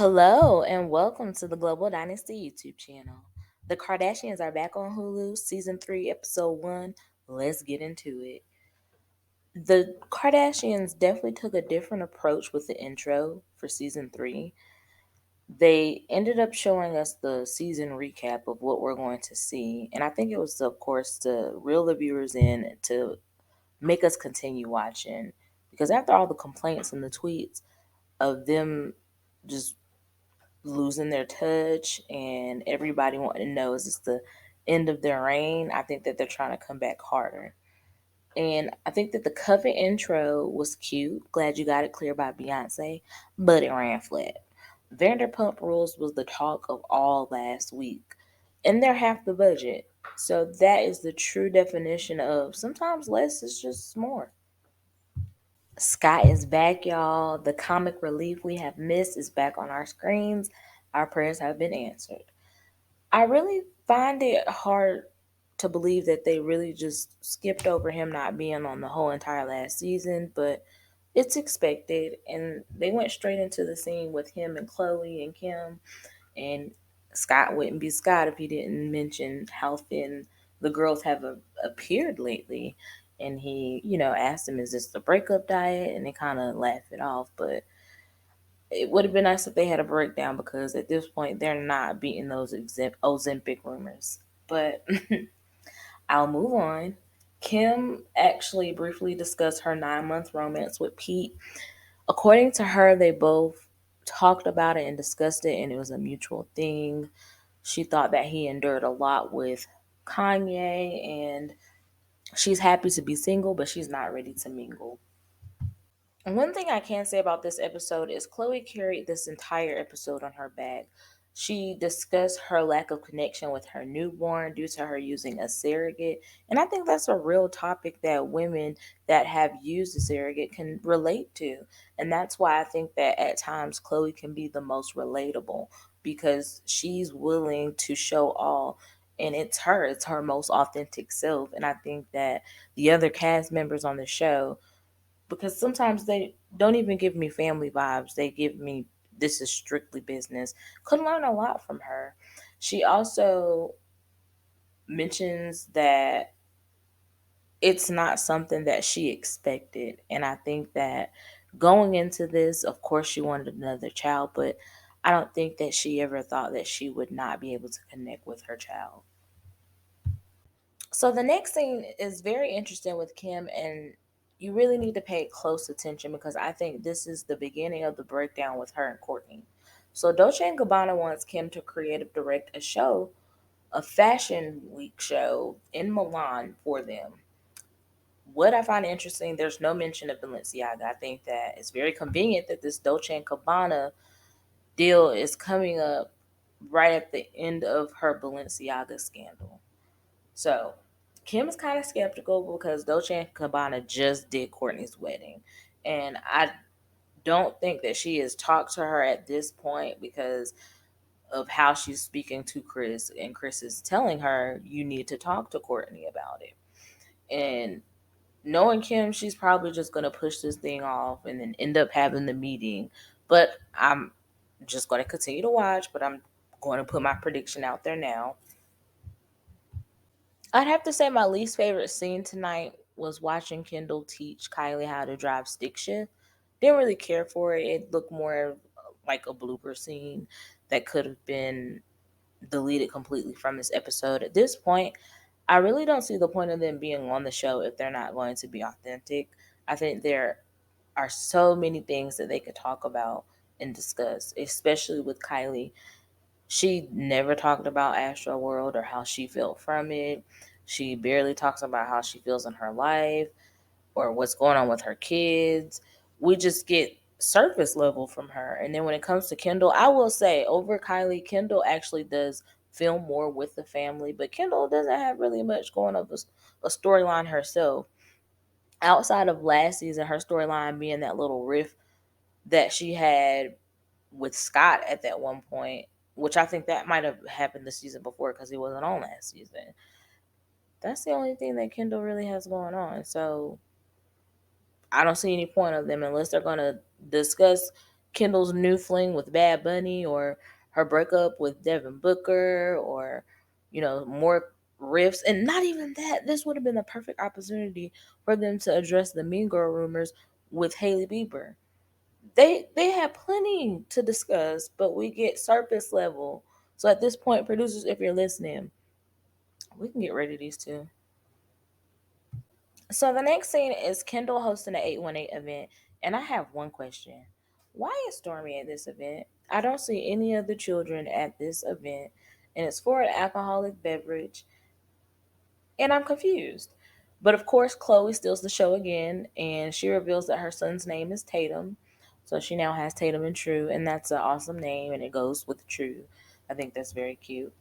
Hello and welcome to the Global Dynasty YouTube channel. The Kardashians are back on Hulu, season 3, episode 1. Let's get into it. The Kardashians definitely took a different approach with the intro for season 3. They ended up showing us the season recap of what we're going to see, and I think it was, of course, to reel the viewers in to make us continue watching. Because after all the complaints and the tweets of them just losing their touch and everybody wanting to know is this the end of their reign, I think that they're trying to come back harder. And I think that the cover intro was cute. Glad you got it clear by Beyonce, but it ran flat. Vanderpump Rules was the talk of all last week, and they're half the budget. So that is the true definition of sometimes less is just more. Scott is back, y'all. The comic relief we have missed is back on our screens. Our prayers have been answered. I really find it hard to believe that they really just skipped over him not being on the whole entire last season, but it's expected. And they went straight into the scene with him and Chloe and Kim. And Scott wouldn't be Scott if he didn't mention how thin the girls have appeared lately. And he, asked him, "Is this the breakup diet?" And they kind of laughed it off. But it would have been nice if they had a breakdown because at this point they're not beating those Ozempic rumors. But I'll move on. Kim actually briefly discussed her 9-month romance with Pete. According to her, they both talked about it and discussed it, and it was a mutual thing. She thought that he endured a lot with Kanye, and she's happy to be single, but she's not ready to mingle. And one thing I can say about this episode is Chloe carried this entire episode on her back. She discussed her lack of connection with her newborn due to her using a surrogate. And I think that's a real topic that women that have used a surrogate can relate to. And that's why I think that at times Chloe can be the most relatable because she's willing to show all. And it's her most authentic self. And I think that the other cast members on the show, because sometimes they don't even give me family vibes. They give me this is strictly business. Could learn a lot from her. She also mentions that it's not something that she expected. And I think that going into this, of course, she wanted another child, but I don't think that she ever thought that she would not be able to connect with her child. So the next scene is very interesting with Kim, and you really need to pay close attention because I think this is the beginning of the breakdown with her and Kourtney. So Dolce and Gabbana wants Kim to creative direct a show, a fashion week show in Milan for them. What I find interesting, there's no mention of Balenciaga. I think that it's very convenient that this Dolce and Gabbana deal is coming up right at the end of her Balenciaga scandal. So Kim is kind of skeptical because Dolce and Gabbana just did Kourtney's wedding. And I don't think that she has talked to her at this point because of how she's speaking to Chris. And Chris is telling her, you need to talk to Kourtney about it. And knowing Kim, she's probably just going to push this thing off and then end up having the meeting. But I'm just going to continue to watch, but I'm going to put my prediction out there now. I'd have to say my least favorite scene tonight was watching Kendall teach Kylie how to drive stick shift. Didn't really care for it. It looked more like a blooper scene that could have been deleted completely from this episode. At this point, I really don't see the point of them being on the show if they're not going to be authentic. I think there are so many things that they could talk about and discuss, especially with Kylie. She never talked about Astro World or how she felt from it. She barely talks about how she feels in her life or what's going on with her kids. We just get surface level from her. And then when it comes to Kendall, I will say over Kylie, Kendall actually does film more with the family, but Kendall doesn't have really much going on a storyline herself. Outside of last season, her storyline being that little riff that she had with Scott at that one point, which I think that might have happened the season before because he wasn't on last season. That's the only thing that Kendall really has going on. So I don't see any point of them unless they're going to discuss Kendall's new fling with Bad Bunny, or her breakup with Devin Booker, or more riffs. And not even that, this would have been the perfect opportunity for them to address the Mean Girl rumors with Hailey Bieber. They have plenty to discuss, but we get surface level. So at this point, producers, if you're listening, we can get rid of these two. So the next scene is Kendall hosting the 818 event, and I have one question. Why is Stormy at this event? I don't see any of the children at this event, and it's for an alcoholic beverage, and I'm confused. But of course, Chloe steals the show again, and she reveals that her son's name is Tatum. So she now has Tatum and True, and that's an awesome name, and it goes with True. I think that's very cute.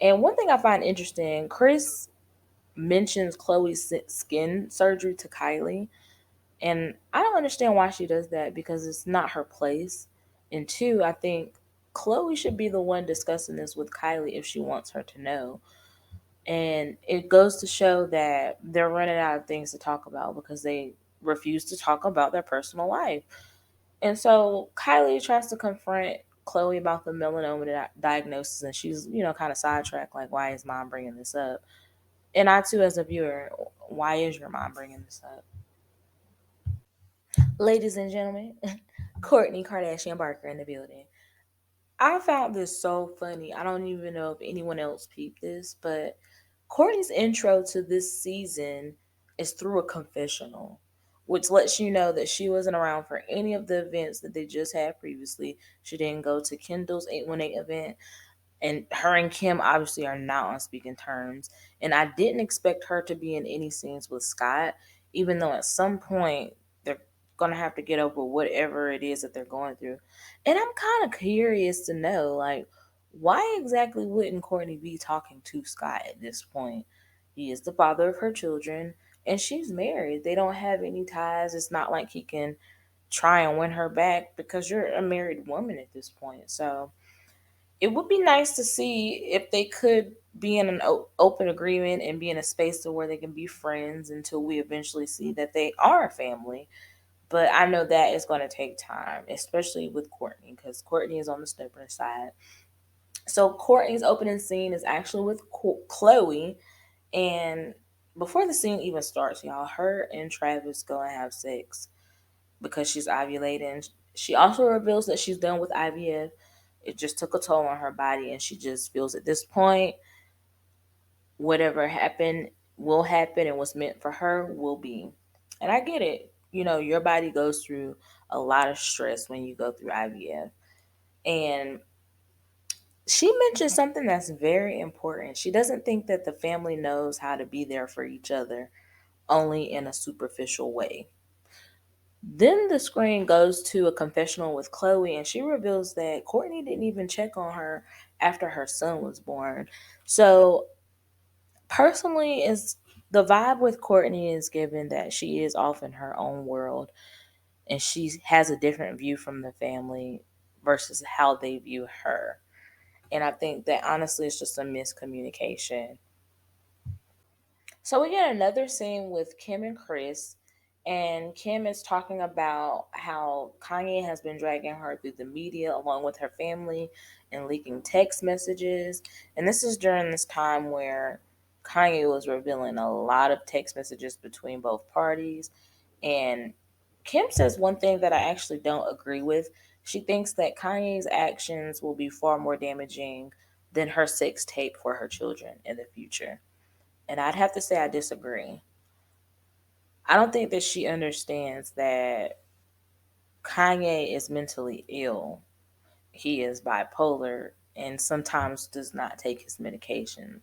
And one thing I find interesting, Chris mentions Chloe's skin surgery to Kylie, and I don't understand why she does that because it's not her place. And two, I think Chloe should be the one discussing this with Kylie if she wants her to know. And it goes to show that they're running out of things to talk about because they refuse to talk about their personal life. And so Kylie tries to confront Chloe about the melanoma diagnosis, and she's, kind of sidetracked, like, why is mom bringing this up? And I, too, as a viewer, why is your mom bringing this up? Ladies and gentlemen, Kourtney Kardashian Barker in the building. I found this so funny. I don't even know if anyone else peeped this, but Kourtney's intro to this season is through a confessional, which lets you know that she wasn't around for any of the events that they just had previously. She didn't go to Kendall's 818 event, and her and Kim obviously are not on speaking terms. And I didn't expect her to be in any scenes with Scott, even though at some point they're gonna have to get over whatever it is that they're going through. And I'm kind of curious to know, like, why exactly wouldn't Kourtney be talking to Scott at this point? He is the father of her children, and she's married. They don't have any ties. It's not like he can try and win her back because you're a married woman at this point. So it would be nice to see if they could be in an open agreement and be in a space to where they can be friends until we eventually see that they are a family. But I know that is going to take time, especially with Kourtney, because Kourtney is on the stubborn side. So Kourtney's opening scene is actually with Chloe, and before the scene even starts, y'all, her and Travis go and have sex because she's ovulating. She also reveals that she's done with IVF. It just took a toll on her body, and she just feels at this point, whatever happened will happen, and what's meant for her will be. And I get it. Your body goes through a lot of stress when you go through IVF. And she mentioned something that's very important. She doesn't think that the family knows how to be there for each other, only in a superficial way. Then the screen goes to a confessional with Chloe, and she reveals that Kourtney didn't even check on her after her son was born. So, personally, is the vibe with Kourtney is given that she is off in her own world, and she has a different view from the family versus how they view her. And I think that honestly, it's just a miscommunication. So we get another scene with Kim and Chris, and Kim is talking about how Kanye has been dragging her through the media along with her family and leaking text messages. And this is during this time where Kanye was revealing a lot of text messages between both parties. And Kim says one thing that I actually don't agree with. She thinks that Kanye's actions will be far more damaging than her sex tape for her children in the future. And I'd have to say I disagree. I don't think that she understands that Kanye is mentally ill. He is bipolar and sometimes does not take his medication,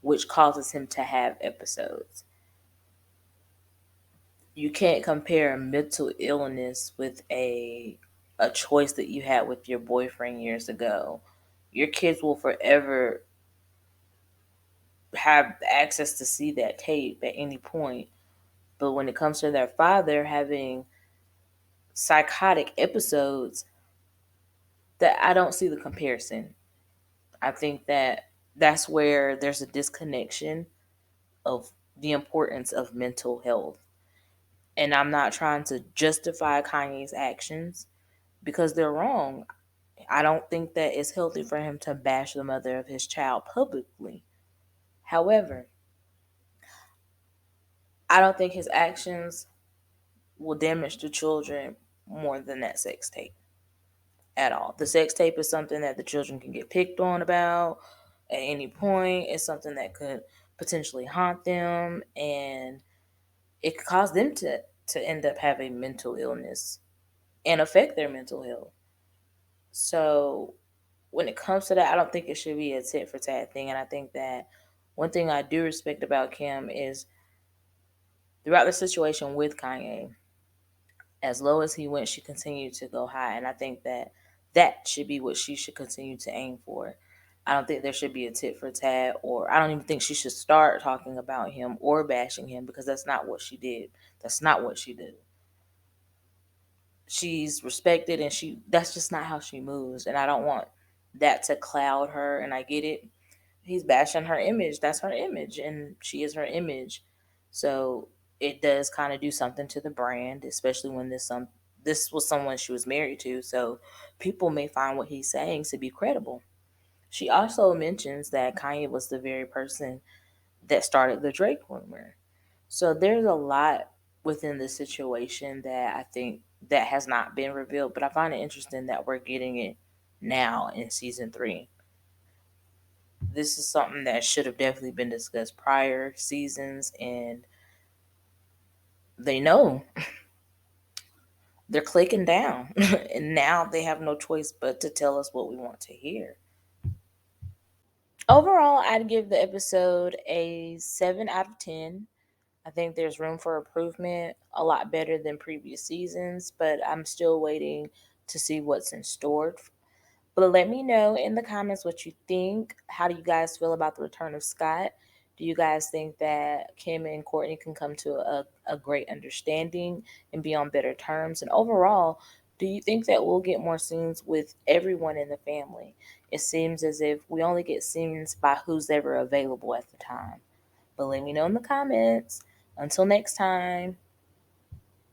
which causes him to have episodes. You can't compare mental illness with a choice that you had with your boyfriend years ago. Your kids will forever have access to see that tape at any point. But when it comes to their father having psychotic episodes, that I don't see the comparison. I think that that's where there's a disconnection of the importance of mental health. And I'm not trying to justify Kanye's actions, because they're wrong. I don't think that it's healthy for him to bash the mother of his child publicly. However, I don't think his actions will damage the children more than that sex tape at all. The sex tape is something that the children can get picked on about at any point. It's something that could potentially haunt them, and it could cause them to end up having mental illness and affect their mental health. So when it comes to that, I don't think it should be a tit for tat thing. And I think that one thing I do respect about Kim is throughout the situation with Kanye, as low as he went, she continued to go high. And I think that that should be what she should continue to aim for. I don't think there should be a tit for tat, or I don't even think she should start talking about him or bashing him, because that's not what she did. That's not what she did. She's respected, and that's just not how she moves. And I don't want that to cloud her. And I get it. He's bashing her image. That's her image, and she is her image. So it does kind of do something to the brand, especially when this was someone she was married to. So people may find what he's saying to be credible. She also mentions that Kanye was the very person that started the Drake rumor. So there's a lot within the situation that I think that has not been revealed, but I find it interesting that we're getting it now in season 3. This is something that should have definitely been discussed prior seasons, and they know they're clicking down. And now they have no choice but to tell us what we want to hear. Overall, I'd give the episode a 7 out of 10. I think there's room for improvement, a lot better than previous seasons, but I'm still waiting to see what's in store. But let me know in the comments what you think. How do you guys feel about the return of Scott? Do you guys think that Kim and Kourtney can come to a great understanding and be on better terms? And overall, do you think that we'll get more scenes with everyone in the family? It seems as if we only get scenes by who's ever available at the time. But let me know in the comments. Until next time.